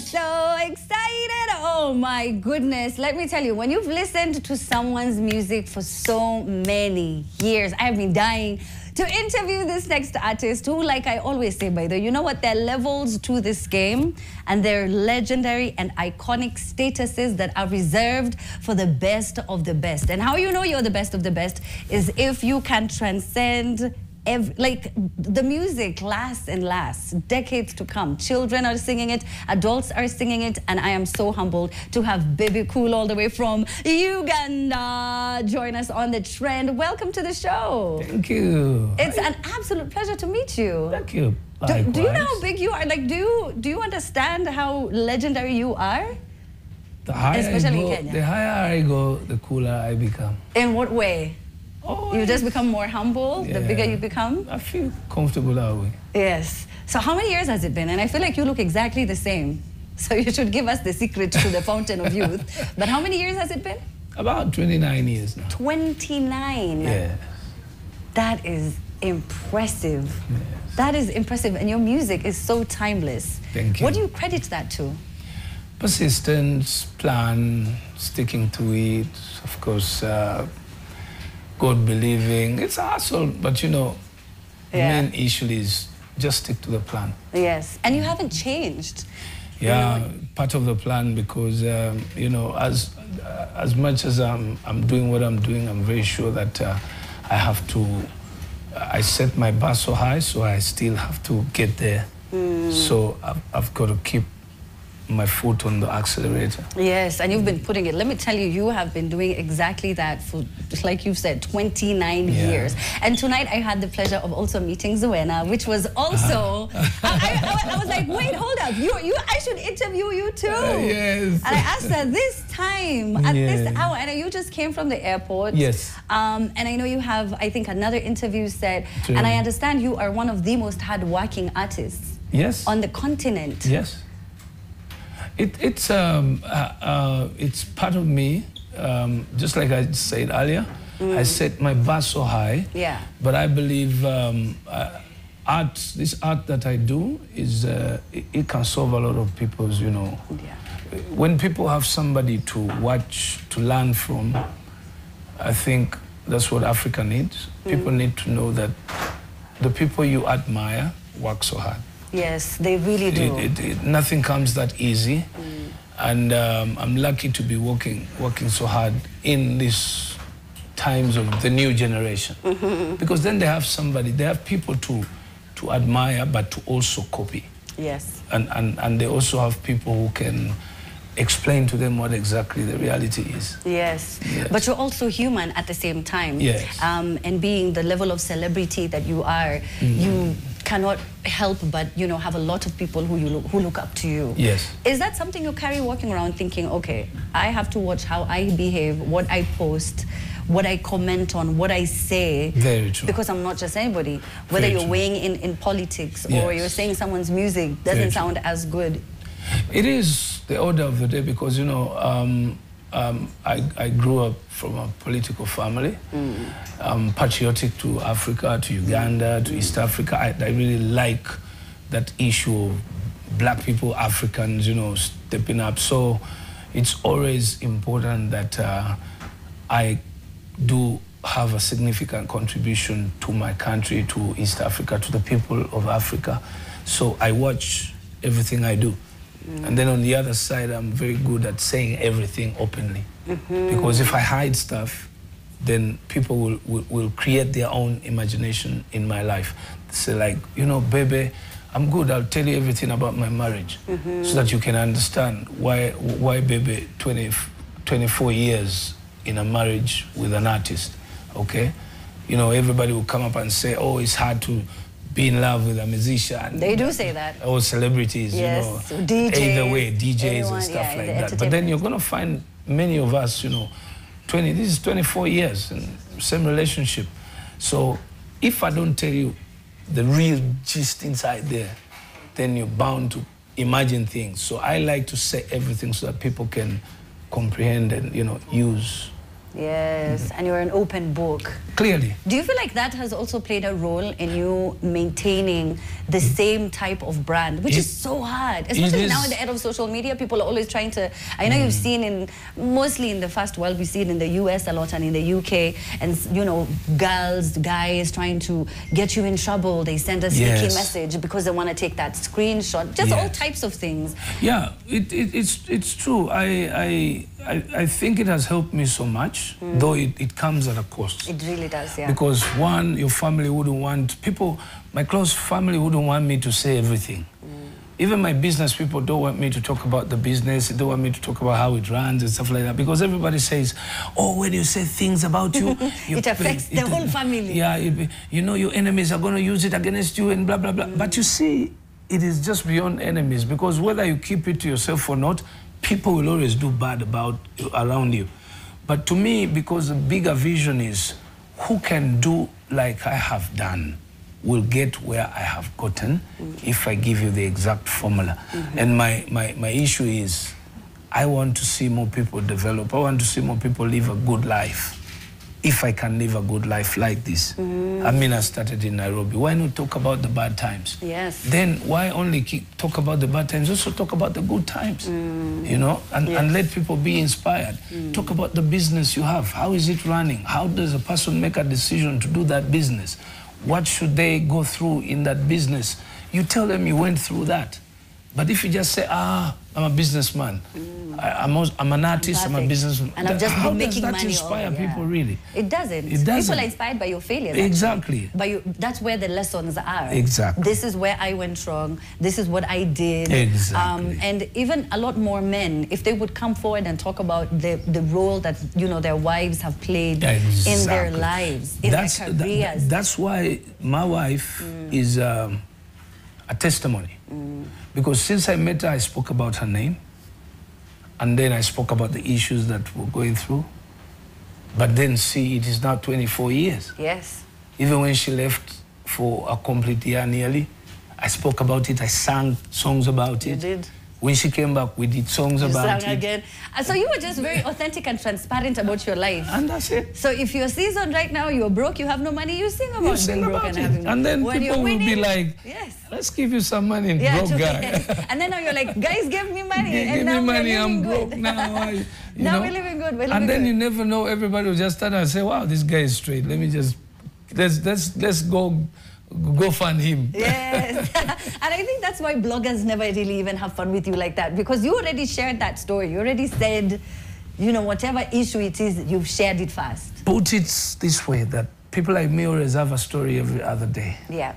so excited. Oh my goodness. Let me tell you, when you've listened to someone's music for so many years, I have been dying to interview this next artist who, like I always say, by the way, you know what? There are levels to this game, and they're legendary and iconic statuses that are reserved for the best of the best. And how you know you're the best of the best is if you can transcend like the music lasts and lasts, decades to come. Children are singing it, adults are singing it, and I am so humbled to have Bebe all the way from Uganda join us on the trend. Welcome to the show. Thank you. It's an absolute pleasure to meet you. Thank you. Do you know how big you are? Like, do you understand how legendary you are? The higher especially I go, in Kenya. the higher I go, the cooler I become. In what way? Oh, You just become more humble the bigger you become? I feel comfortable that way. Yes. So how many years has it been? And I feel like you look exactly the same. So you should give us the secret to the fountain of youth. But how many years has it been? About 29 years now. 29. Yes. That is impressive. Yes. That is impressive. And your music is so timeless. Thank you. What do you credit that to? Persistence, plan, sticking to it, of course, God believing. It's a hassle, but you know, the main issue is just stick to the plan. Yes. And you haven't changed. Yeah, You know, part of the plan because, you know, as much as I'm doing what I'm doing, I'm very sure that I have to, I set my bar so high, so I still have to get there. So I've got to keep my foot on the accelerator. Yes, and you've been putting it. Let me tell you, you have been doing exactly that for, like you said, 29 years. And tonight I had the pleasure of also meeting Zuena, which was also, I was like, wait, hold up, I should interview you too. Yes. And I asked her this time, at this hour, and you just came from the airport. Yes. And I know you have, I think, another interview set, and I understand you are one of the most hardworking artists on the continent. Yes. It's part of me, just like I said earlier. I set my bar so high. Yeah. But I believe this art that I do is it can solve a lot of people's, you know. Yeah. When people have somebody to watch, to learn from, I think that's what Africa needs. People need to know that the people you admire work so hard. Yes, they really do. Nothing comes that easy, and I'm lucky to be working so hard in these times of the new generation, because then they have somebody, they have people to admire, but to also copy. Yes. And they also have people who can explain to them what exactly the reality is. Yes. But you're also human at the same time. Yes. And being the level of celebrity that you are, you cannot help but, you know, have a lot of people who look up to you. Yes. Is that something you carry walking around thinking, okay, I have to watch how I behave, what I post, what I comment on, what I say? Very true. Because I'm not just anybody. Whether you're weighing in politics or you're saying someone's music doesn't sound as good. It is the order of the day because, you know, I grew up from a political family. I'm patriotic to Africa, to Uganda, to East Africa. I really like that issue of black people, Africans, you know, stepping up. So it's always important that I do have a significant contribution to my country, to East Africa, to the people of Africa. So I watch everything I do. And then on the other side, I'm very good at saying everything openly. Because if I hide stuff, then people will create their own imagination in my life. Say like, you know, Bebe, I'm good, I'll tell you everything about my marriage so that you can understand why Bebe 24 years in a marriage with an artist, okay? You know, everybody will come up and say, oh, it's hard to be in love with a musician. They do say that. Or celebrities, you know. DJs. Either way, DJs everyone, and stuff like that. But then you're going to find many of us, you know, this is 24 years, and same relationship. So if I don't tell you the real gist inside there, then you're bound to imagine things. So I like to say everything so that people can comprehend and, you know, use Yes, and you're an open book. Clearly. Do you feel like that has also played a role in you maintaining the same type of brand, which is so hard, especially now in the era of social media? People are always trying to, I know you've seen mostly in the first world, we see it in the US a lot and in the UK, and you know, girls, guys trying to get you in trouble. They send a sneaky message because they want to take that screenshot, just all types of things. Yeah, it's true. I think it has helped me so much, though it comes at a cost. It really does, yeah. Because one, your family wouldn't want, my close family wouldn't want me to say everything. Even my business people don't want me to talk about the business, they don't want me to talk about how it runs and stuff like that, because everybody says, oh, when you say things about you... it affects the whole family. Yeah, you know, your enemies are going to use it against you and blah, blah, blah. But you see, it is just beyond enemies, because whether you keep it to yourself or not, people will always do bad around you. But to me, because the bigger vision is, who can do like I have done will get where I have gotten if I give you the exact formula. And my issue is, I want to see more people develop. I want to see more people live a good life. If I can live a good life like this. I mean, I started in Nairobi. Why not talk about the bad times? Yes. Then why only talk about the bad times? Also talk about the good times, you know, and let people be inspired. Talk about the business you have. How is it running? How does a person make a decision to do that business? What should they go through in that business? You tell them you went through that. But if you just say, I'm a businessman, I'm an artist, I'm a businessman, and I'm just making money. How does that inspire people, really? It doesn't. It doesn't. People are inspired by your failures. Exactly. That's where the lessons are. Exactly. This is where I went wrong. This is what I did. Exactly. And even a lot more men, if they would come forward and talk about the role that, you know, their wives have played in their lives, in their careers. That's why my wife is a testimony. Because since I met her, I spoke about her name. And then I spoke about the issues that we're going through. But then, see, it is now 24 years. Yes. Even when she left for a complete year nearly, I spoke about it, I sang songs about it. You did. When she came back, we did songs about it. Again. So you were just very authentic and transparent about your life. And that's it. So if you're seasoned right now, you're broke, you have no money, you sing about being broke and having. And then people will be like, let's give you some money, broke guy. And then now you're like, guys, give me money. Give me money, I'm broke now. Now we're living good, and then you never know, everybody will just stand and say, wow, this guy is straight. Let me just, let's go fund him. Yes. And I think that's why bloggers never really even have fun with you like that, because you already shared that story. You already said, you know, whatever issue it is, you've shared it fast. Put it this way, that people like me always have a story every other day. Yeah.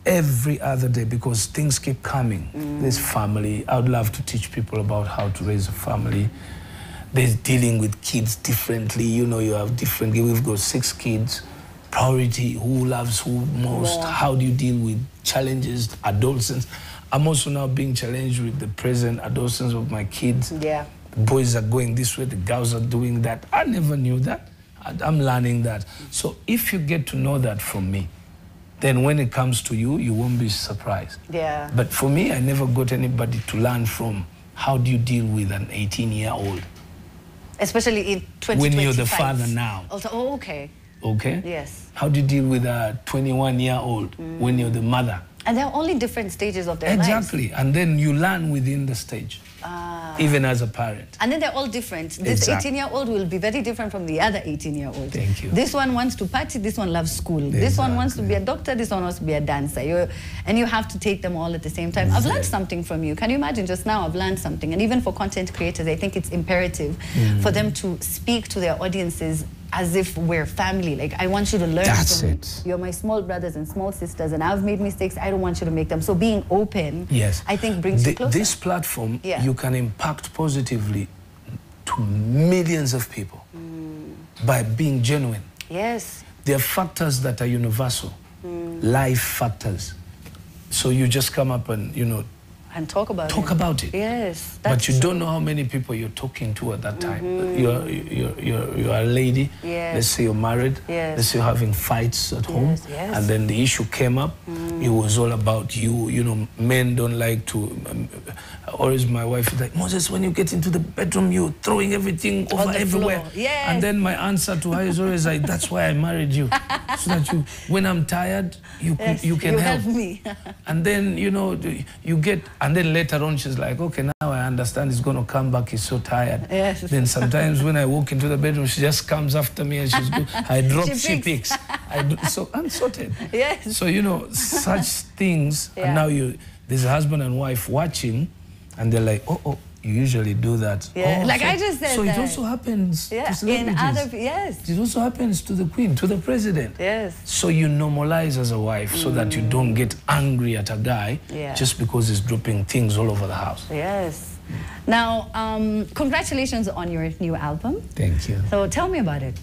Every other day, because things keep coming. There's family. I would love to teach people about how to raise a family. There's dealing with kids differently. You know, you have different, we've got 6 kids. Priority, who loves who most, how do you deal with challenges, adolescents. I'm also now being challenged with the present adolescents of my kids. Yeah. The boys are going this way, the girls are doing that. I never knew that. I'm learning that. So if you get to know that from me, then when it comes to you, you won't be surprised. Yeah. But for me, I never got anybody to learn from how do you deal with an 18-year-old. Especially in 2025. When you're the father now. Also, oh, okay. Okay? Yes. How do you deal with a 21-year-old when you're the mother? And there are only different stages of their lives. Exactly. And then you learn within the stage, even as a parent. And then they're all different. This 18-year-old will be very different from the other 18-year-old. Thank you. This one wants to party, this one loves school. Exactly. This one wants to be a doctor, this one wants to be a dancer. And you have to take them all at the same time. I've learned something from you. Can you imagine just now I've learned something? And even for content creators, I think it's imperative for them to speak to their audiences as if we're family. Like, I want you to learn from me. You're my small brothers and small sisters, and I've made mistakes. I don't want you to make them. So being open, I think, brings you closer. This platform, you can impact positively to millions of people by being genuine. Yes. There are factors that are universal, life factors. So you just come up and, you know, And talk about it. Talk about it. Yes. But you don't know how many people you're talking to at that time. You're a lady. Yes. Let's say you're married. Yes. Let's say you're having fights at home. Yes, yes. And then the issue came up. It was all about you. You know, men don't like to... always my wife is like, Moses, when you get into the bedroom, you're throwing everything over everywhere. Yes. And then my answer to her is always like, that's why I married you. So that you, when I'm tired, you can help me. And then, you know, you get... And then later on, she's like, okay, now I understand he's going to come back. He's so tired. Yes. Then sometimes when I walk into the bedroom, she just comes after me and she's good. I drop, she picks. So I'm sorted. Yes. So, you know, such things. And now there's a husband and wife watching, and they're like, oh, you usually do that. Yeah. Oh, like so, I just said so that. it also happens to celebrities. In other, yes. It also happens to the Queen, to the President. Yes. So you normalize as a wife so that you don't get angry at a guy just because he's dropping things all over the house. Yes. Now, congratulations on your new album. Thank you. So tell me about it.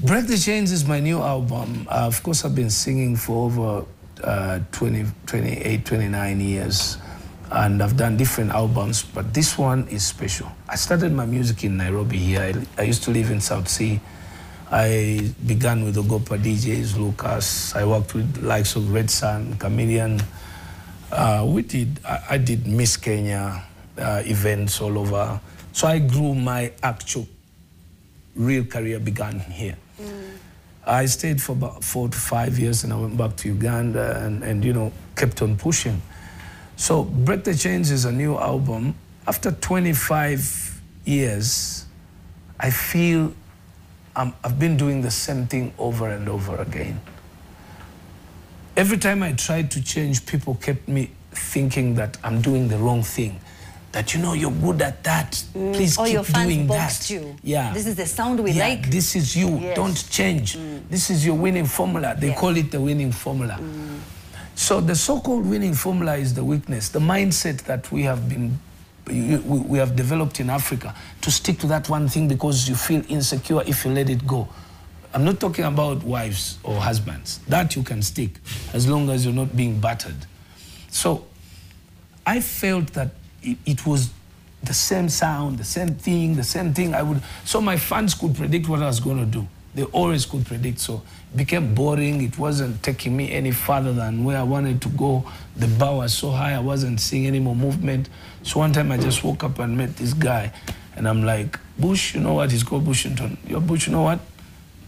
Break the Chains is my new album. Of course, I've been singing for over 28, 29 years. And I've done different albums, but this one is special. I started my music in Nairobi here. I used to live in South Sea. I began with Ogopa DJs, Lucas. I worked with the likes of Red Sun, Chameleon. I did Miss Kenya events all over. So I grew my actual real career began here. I stayed for about 4 to 5 years and I went back to Uganda and you know, kept on pushing. So Break the Chains is a new album. After 25 years, I feel I've been doing the same thing over and over again. Every time I tried to change, people kept me thinking that I'm doing the wrong thing. That, you know, you're good at that. Please keep your fans doing boxed that. You. Yeah. This is the sound we like. This is you. Yes. Don't change. This is your winning formula. They call it the winning formula. So the so-called winning formula is the weakness, the mindset that we have developed in Africa to stick to that one thing because you feel insecure if you let it go. I'm not talking about wives or husbands. That you can stick as long as you're not being battered. So I felt that it was the same sound, the same thing, so my fans could predict what I was going to do. They always could predict, so it became boring. It wasn't taking me any further than where I wanted to go. The bar was so high, I wasn't seeing any more movement. So one time I just woke up and met this guy, and I'm like, Bush, you know what? He's called Bushington. Yo, Bush, you know what?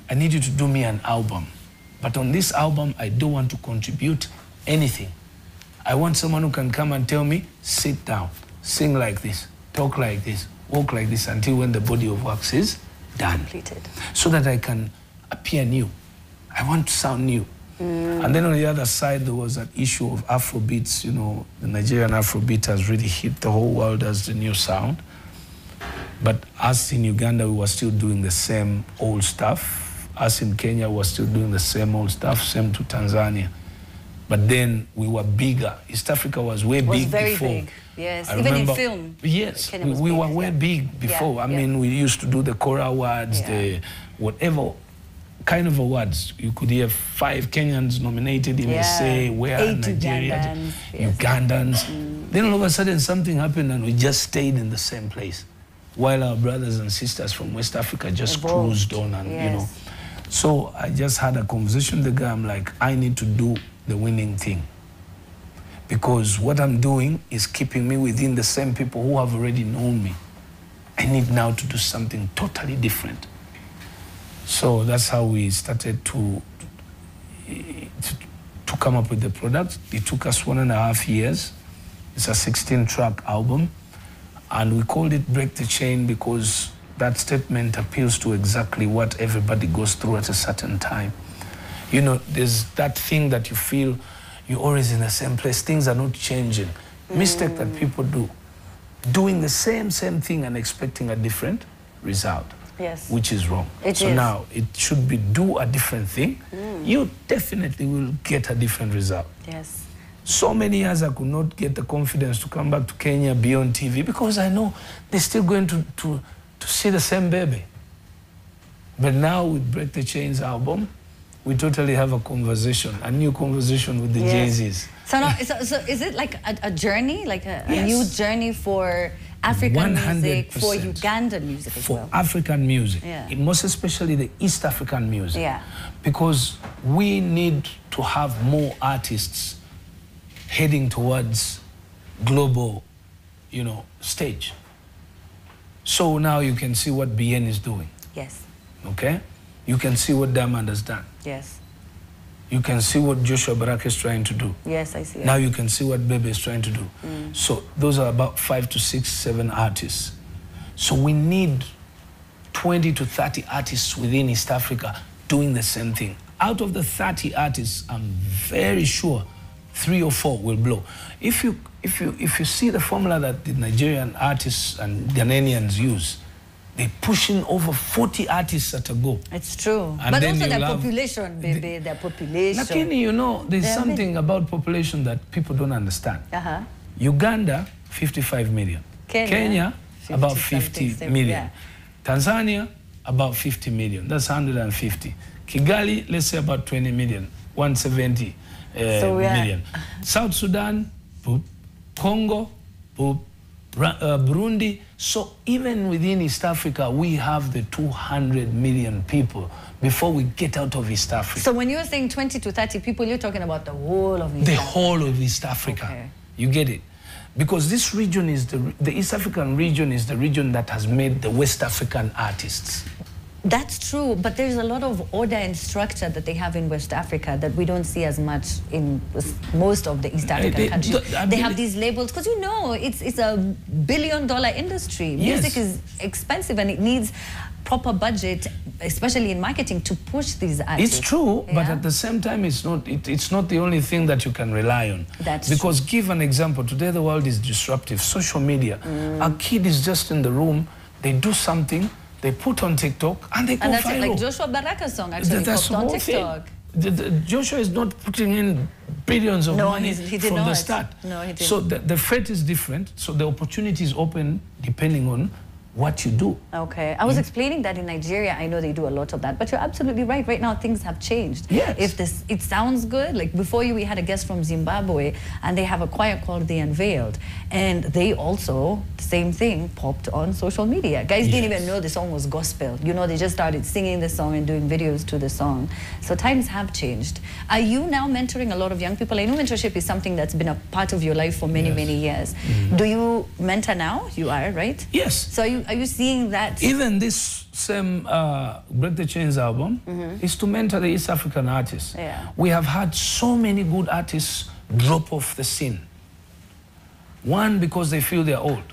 I need you to do me an album. But on this album, I don't want to contribute anything. I want someone who can come and tell me, sit down, sing like this, talk like this, walk like this, until when the body of works is done. Completed. So that I can appear new. I want to sound new. And then on the other side, there was that issue of Afrobeats. You know, the Nigerian Afrobeat has really hit the whole world as the new sound. But us in Uganda, we were still doing the same old stuff. Us in Kenya were still doing the same old stuff, same to Tanzania. But then we were bigger. East Africa was way big very before. Big. Yes, I even remember, in film. Yes, we were way big before. I mean, we used to do the Kora Awards, the whatever kind of awards. You could hear 5 Kenyans nominated in SA, where Nigeria, Ugandans. Then all of a sudden something happened and we just stayed in the same place. While our brothers and sisters from West Africa just cruised on and, you know. So I just had a conversation with the guy. I'm like, I need to do the winning thing. Because what I'm doing is keeping me within the same people who have already known me. I need now to do something totally different. So that's how we started to come up with the product. It took us 1.5 years. It's a 16-track album. And we called it Break the Chain because that statement appeals to exactly what everybody goes through at a certain time. You know, there's that thing that you feel you're always in the same place. Things are not changing. Mistake that people do. Doing the same thing and expecting a different result. Yes. Which is wrong. So now it should be do a different thing. You definitely will get a different result. Yes. So many years I could not get the confidence to come back to Kenya, be on TV, because I know they're still going to see the same Bebe. But now with Break the Chains album, we totally have a conversation, a new conversation with the Jay-Z's. So, now, so is it like a journey, like a Yes. new journey for African 100%. music, for Ugandan music as For well? African music, Yeah. most especially the East African music. Yeah. Because we need to have more artists heading towards global, you know, stage. So now you can see what BN is doing. Yes. Okay? You can see what Diamond has done. Yes. You can see what Joshua Baraka is trying to do. Yes, I see it. Now you can see what Bebe is trying to do. So those are about 5 to 6, 7 artists. So we need 20 to 30 artists within East Africa doing the same thing. Out of the 30 artists, I'm very sure 3 or 4 will blow. If you see the formula that the Nigerian artists and Ghanaians use, they're pushing over 40 artists at a go. It's true. And But then also you'll their have population, baby, their population. Lakini, you know, there's There are something about population that people don't understand. Uganda, 55 million. Kenya, about 50 50 million. yeah. Tanzania, about 50 million. That's 150. Kigali, let's say about 20 million, 170 million. South Sudan, boop. Congo, boop. Burundi. So even within East Africa, we have the 200 million people before we get out of East Africa. So when you're saying 20 to 30 people, you're talking about the whole of East The Africa. whole of East Africa. Okay. You get it? Because this region is the East African region is the region that has made the West African artists. That's true, but there's a lot of order and structure that they have in West Africa that we don't see as much in most of the East African countries. They have these labels, because you know, it's a billion-dollar industry. Yes. Music is expensive and it needs proper budget, especially in marketing, to push these artists. It's true, but at the same time, it's not the only thing that you can rely on. That's because true. Give an example. Today the world is disruptive. Social media. A kid is just in the room. They do something. They put on TikTok and they go And that's viral. it, like Joshua Baraka's song actually That's popped on the whole TikTok. thing. Joshua is not putting in billions of money he did from not. the start. No, he didn't. So the fate is different. So the opportunity is open depending on what you do. Okay. I was explaining that in Nigeria, I know they do a lot of that, but you're absolutely right. Right now, things have changed. Yes. If it sounds good, like before you, we had a guest from Zimbabwe, and they have a choir called The Unveiled, and they also, same thing, popped on social media. Guys didn't even know the song was gospel. You know, they just started singing the song and doing videos to the song. So times have changed. Are you now mentoring a lot of young people? I know mentorship is something that's been a part of your life for many, many years. Do you mentor now? You are, right? Yes. So are you seeing that? Even this same Break the Chains album is to mentor the East African artists. Yeah. We have had so many good artists drop off the scene. One, because they feel they're old.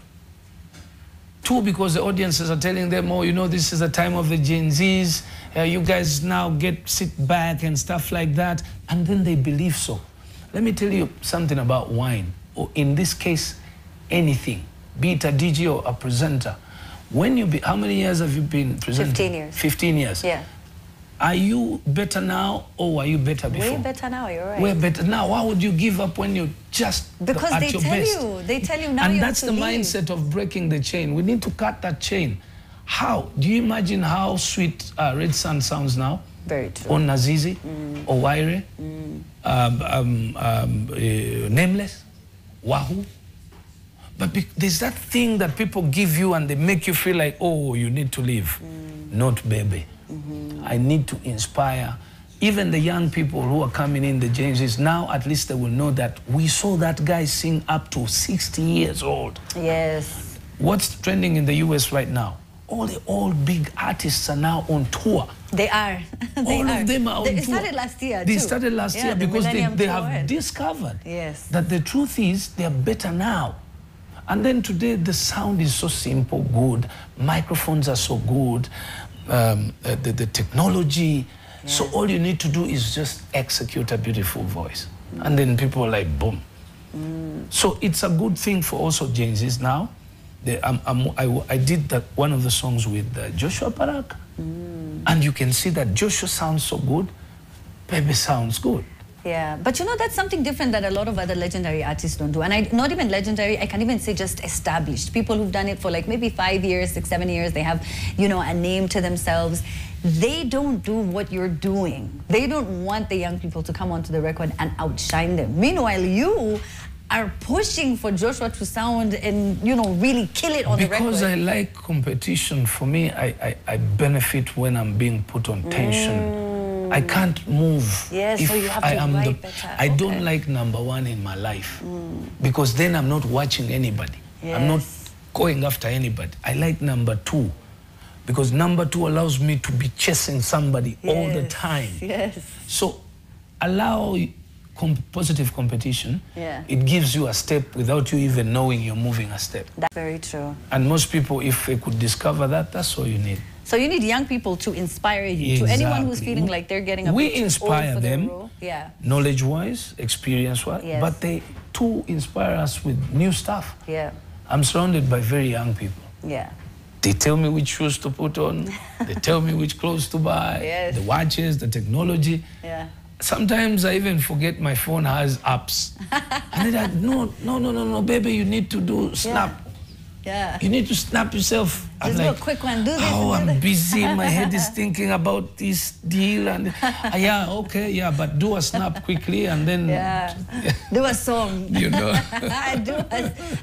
Two, because the audiences are telling them, oh, you know, this is the time of the Gen Zs. You guys now sit back and stuff like that. And then they believe so. Let me tell you something about wine, or in this case, anything, be it a DJ or a presenter. How many years have you been presenting? 15 years. 15 years. Yeah. Are you better now or are you better before? Way better now, you're right. We're better now. Why would you give up when you're just because at they your tell best? they tell you now and you that's have the to leave. mindset of breaking the chain. We need to cut that chain. How? Do you imagine how sweet Red Sun sounds now? Very true. On Nazizi, or Waire, Nameless, Wahoo. But there's that thing that people give you and they make you feel like, oh, you need to leave. Not Bebe. I need to inspire even the young people who are coming in, the Jameses. Now at least they will know that we saw that guy sing up to 60 years old. Yes. What's trending in the US right now? All the old big artists are now on tour. They are. All of them are on tour. They started last year, They too. started last year because they have discovered that the truth is they're better now. And then today the sound is so simple, good. Microphones are so good. The technology. Yes. So all you need to do is just execute a beautiful voice. And then people are like, boom. So it's a good thing for also Gen Zs now. I did one of the songs with Joshua Baraka. And you can see that Joshua sounds so good. Bebe sounds good. Yeah, but you know, that's something different that a lot of other legendary artists don't do. And not even legendary, I can even say just established. People who've done it for like maybe 5 years, 6, 7 years, they have, you know, a name to themselves. They don't do what you're doing. They don't want the young people to come onto the record and outshine them. Meanwhile, you are pushing for Joshua to sound and, you know, really kill it on the record. Because I like competition. For me, I benefit when I'm being put on tension. I can't move. Yes, so you have to write better. I don't like #1 in my life because then I'm not watching anybody. Yes. I'm not going after anybody. I like #2 because #2 allows me to be chasing somebody all the time. Yes. So allow positive competition. Yeah. It gives you a step without you even knowing you're moving a step. That's very true. And most people, if they could discover that, that's all you need. So you need young people to inspire you. Exactly. To anyone who's feeling like they're getting a bit too inspire old for them, their role. Yeah. knowledge-wise, experience-wise, but they too inspire us with new stuff. Yeah. I'm surrounded by very young people. Yeah. They tell me which shoes to put on. They tell me which clothes to buy. The watches, the technology. Yeah. Sometimes I even forget my phone has apps. And they're like, no, baby, you need to do Snap. Yeah. You need to snap yourself. Just do a quick one. Do this. Oh, I'm busy. My head is thinking about this deal. And but do a snap quickly and then... do a song. You know. Do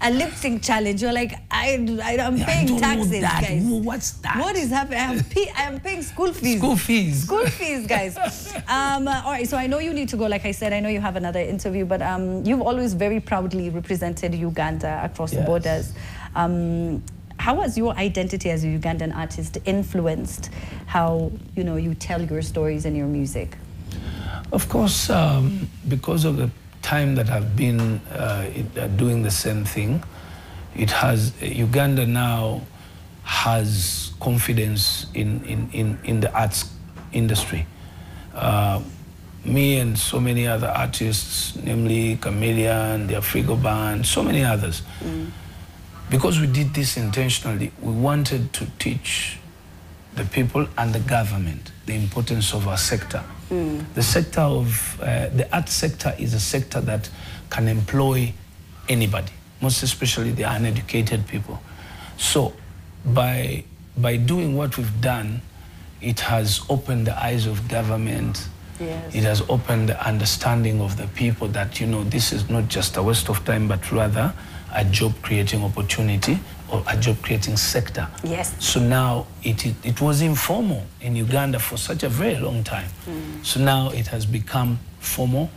a lip sync challenge. You're like, I'm paying taxes, guys. What's that? What is happening? I am paying school fees. School fees. School fees, guys. All right, so I know you need to go. Like I said, I know you have another interview, but you've always very proudly represented Uganda across the borders. How has your identity as a Ugandan artist influenced how, you know, you tell your stories and your music? Of course, because of the time that I've been doing the same thing, Uganda now has confidence in the arts industry. Me and so many other artists, namely Chameleon, the Afrigo Band, so many others. Because we did this intentionally, we wanted to teach the people and the government the importance of our sector. The sector of, the art sector is a sector that can employ anybody, most especially the uneducated people. So by doing what we've done, it has opened the eyes of government. It has opened the understanding of the people that, you know, this is not just a waste of time, but rather a job-creating opportunity or a job-creating sector. So now it was informal in Uganda for such a very long time. So now it has become formal.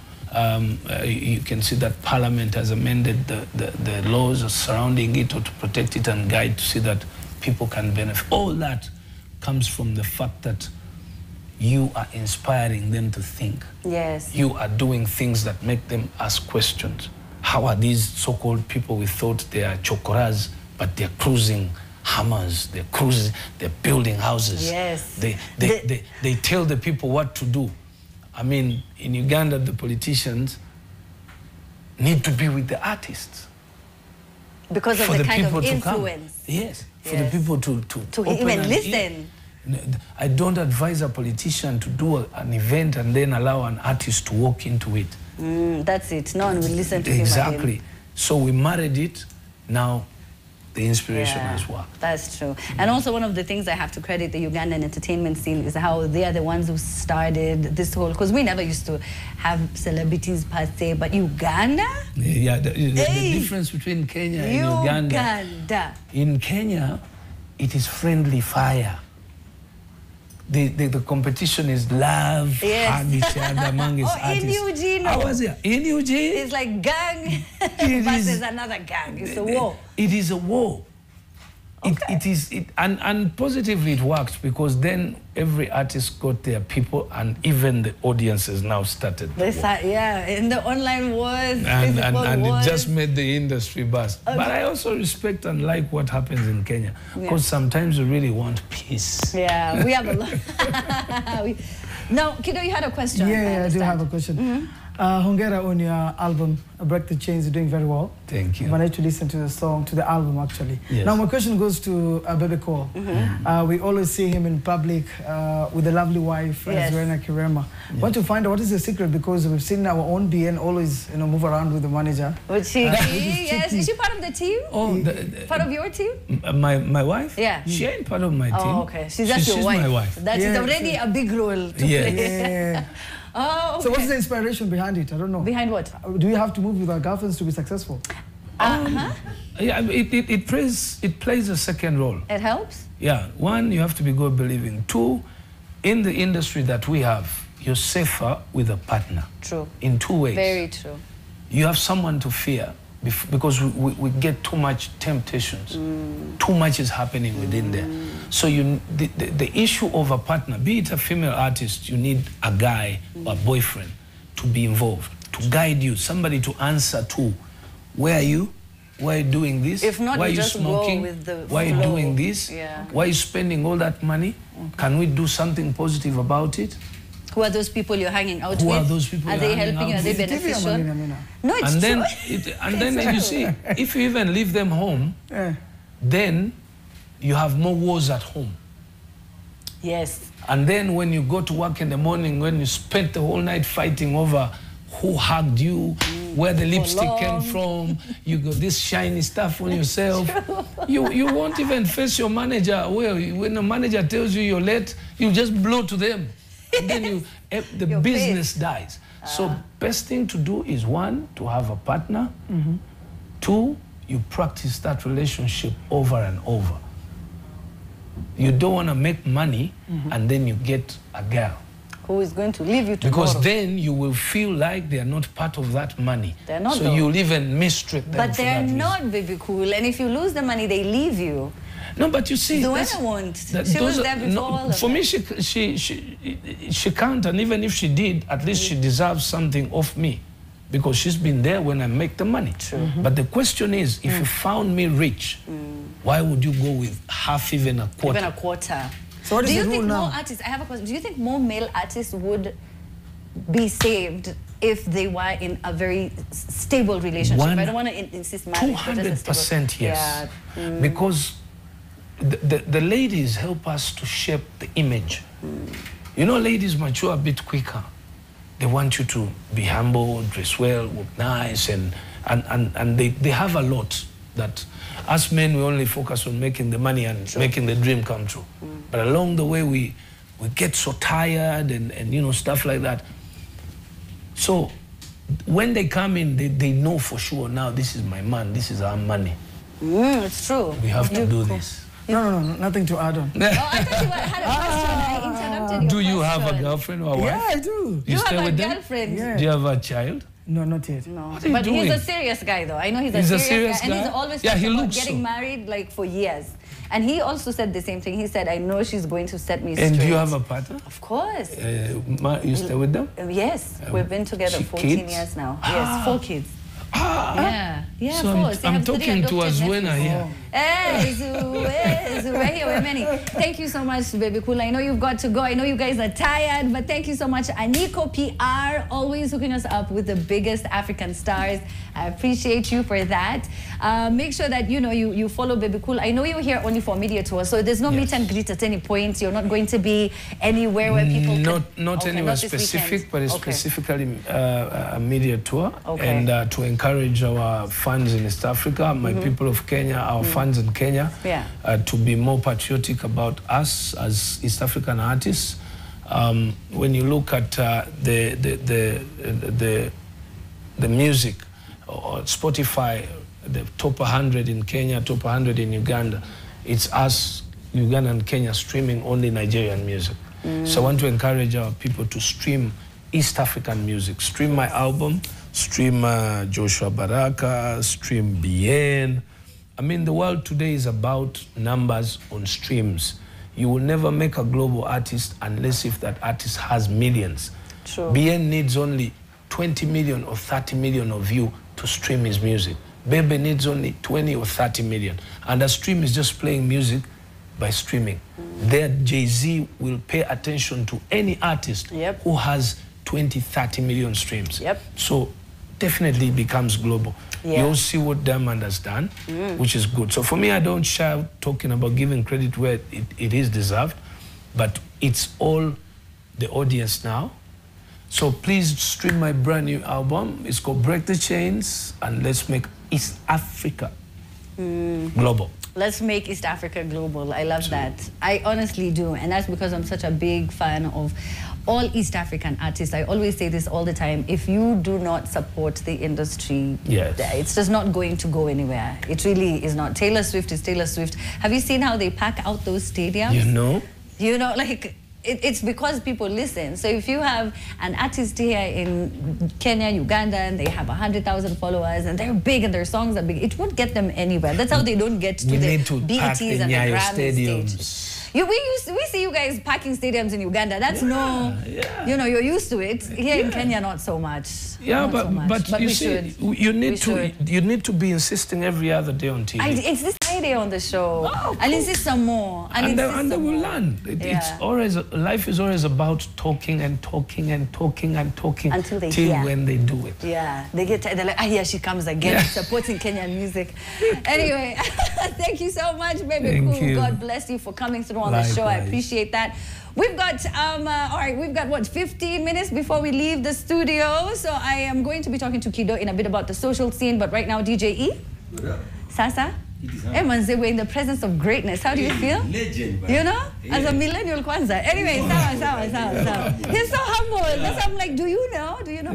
You can see that Parliament has amended the laws surrounding it or to protect it and guide to see that people can benefit. All that comes from the fact that you are inspiring them to think. You are doing things that make them ask questions. How are these so-called people we thought they are chokoras, but they're cruising hammers, they're cruising, they're building houses. They tell the people what to do. I mean, in Uganda, the politicians need to be with the artists. Because of the kind of influence. For the people to even listen. I don't advise a politician to do an event and then allow an artist to walk into it. That's it. No one will listen to him. Exactly. So we married it. Now the inspiration has worked. That's true. And also one of the things I have to credit the Ugandan entertainment scene is how they are the ones who started this whole, because we never used to have celebrities per se, but Uganda? The difference between Kenya and Uganda. In Kenya, it is friendly fire. The competition is love, hug each other among its artists. In Eugene. I was here. In Eugene. It's like gang versus another gang. It's a war. It is a war. And positively it worked because then every artist got their people and even the audiences now started. In the online wars, and it just made the industry buzz. But I also respect and like what happens in Kenya because sometimes we really want peace. We have a lot. Now, Kido, you had a question. I do have a question. Hongera on your album, Break the Chains, you're doing very well. Thank you. I managed to listen to the song, to the album actually. Yes. Now my question goes to Bebe Cole. We always see him in public with a lovely wife, Zuena Kirema. I want to find out what is the secret, because we've seen our own BN always move around with the manager. Is she part of the team? Oh, part of your team? My wife? Yeah. She ain't part of my team. Oh, okay. She's just your wife. My wife. That is already a big role to play. Yeah. Oh, okay. So what's the inspiration behind it? I don't know. Behind what? Do you have to move with our girlfriends to be successful? Yeah, it plays a second role. It helps? Yeah. One, you have to be God believing. Two, in the industry that we have, you're safer with a partner. True. In two ways. Very true. You have someone to fear because we get too much temptations. Too much is happening within there. So the issue of a partner, be it a female artist, you need a guy or a boyfriend to be involved, to guide you, somebody to answer to. Where are you? Why are you doing this? If not, why are you just smoking? go with the Why are you flow. doing this? Yeah. Why are you spending all that money? Can we do something positive about it? Who are those people you're hanging out with? Who are those people? Are they helping you? Are they beneficial? No, it's true. And then you see, if you even leave them home, then you have more wars at home. Yes. And then when you go to work in the morning, when you spent the whole night fighting over who hugged you, where the lipstick came from, you got this shiny stuff on yourself. You won't even face your manager. Well, when the manager tells you you're late, you just blow to them. And then the business dies. So best thing to do is, one, to have a partner. Two, you practice that relationship over and over. You don't want to make money and then you get a girl who is going to leave you tomorrow. Because then you will feel like they are not part of that money. They're not. So you'll even mistreat them. But they're not, Bebe Cool. And if you lose the money, they leave you. No, but you see, Zuena won't. She was there before all of for me, she can't, and even if she did, at least she deserves something off me, because she's been there when I make the money. True. But the question is, if you found me rich, why would you go with half, even a quarter? Even a quarter. So what is do you the think rule more now? artists? I have a question. Do you think more male artists would be saved if they were in a very stable relationship? I don't want to insist marriage. 200% yes. Yeah. Because the ladies help us to shape the image. You know, ladies mature a bit quicker. They want you to be humble, dress well, look nice, and they have a lot that us men, we only focus on making the money and making the dream come true. But along the way, we get so tired and you know, stuff like that. So when they come in, they know for sure, now this is my man, this is our money. It's true. We have to do this. No, nothing to add on. Oh, I thought you had a question. I interrupted you. Do you have a girlfriend or a wife? Yeah, I do. You stay have with a them? girlfriend? Yeah. Do you have a child? No, not yet. No. What are you But doing? he's a serious guy, though. I know he's a serious serious guy. And he's guy? always Yeah, talking he about looks getting so. married, like, for years. And he also said the same thing. He said, I know she's going to set me And straight. do you have a partner? Of course. You stay with them? Yes. We've been together 14 kids? years now. Yes, 4 kids. Yeah, So of course. I'm talking to Zuena here. Hey, we're here, we're many. Thank you so much, Bebe Cool. I know you've got to go. I know you guys are tired, but thank you so much. Aniko PR, always hooking us up with the biggest African stars. I appreciate you for that. Make sure that, you know, you follow Bebe Cool. I know you're here only for media tour, so there's no meet and greet at any point. You're not going to be anywhere where people Not anywhere specific, but it's specifically a media tour. And to encourage our fans in East Africa, my people of Kenya, our fans in Kenya, to be more patriotic about us as East African artists. When you look at the music, or Spotify, the top 100 in Kenya, top 100 in Uganda, it's us, Uganda and Kenya, streaming only Nigerian music. So I want to encourage our people to stream East African music. Stream my album, stream Joshua Baraka, stream Bien. I mean, the world today is about numbers on streams. You will never make a global artist unless if that artist has millions. True. Bien needs only 20 million or 30 million of you to stream his music. Bebe needs only 20 or 30 million. And a stream is just playing music by streaming. There, Jay-Z will pay attention to any artist who has 20, 30 million streams. Yep. So definitely becomes global. Yeah. You'll see what Diamond has done, which is good. So for me, I don't shy talking about giving credit where it is deserved, but it's all the audience now. So please stream my brand new album. It's called Break the Chains, and let's make East Africa global. Let's make East Africa global. I love that. I honestly do. And that's because I'm such a big fan of all East African artists. I always say this all the time. If you do not support the industry, it's just not going to go anywhere. It really is not. Taylor Swift is Taylor Swift. Have you seen how they pack out those stadiums? You know, like... It's because people listen. So if you have an artist here in Kenya, Uganda, and they have 100,000 followers, and they're big and their songs are big, it won't get them anywhere. That's how they don't get to the BETs and the Grammy stage. We see you guys packing stadiums in Uganda. That's you know, you're used to it. Here in Kenya, not so much. Yeah, but you see, you need to be insisting every other day on TV. It's this Friday on the show. Oh, I'll insist some more. And they will learn. It's always, life is always about talking and talking and talking and talking until they hear. When they do it. Yeah, they get tired. They're like, here she comes again, supporting Kenyan music. Anyway, thank you so much, Bebe. Cool. God bless you for coming through on the show. I appreciate that. We've got, all right, we've got, what, 15 minutes before we leave the studio. So I am going to be talking to Kido in a bit about the social scene. But right now, DJ E. What up? Sasa? Hey, manze, we're in the presence of greatness. How do you feel? Legend, man. You know? As a millennial kwanza. Anyway, sawa. He's so humble. That's why I'm like, do you know? Do you know?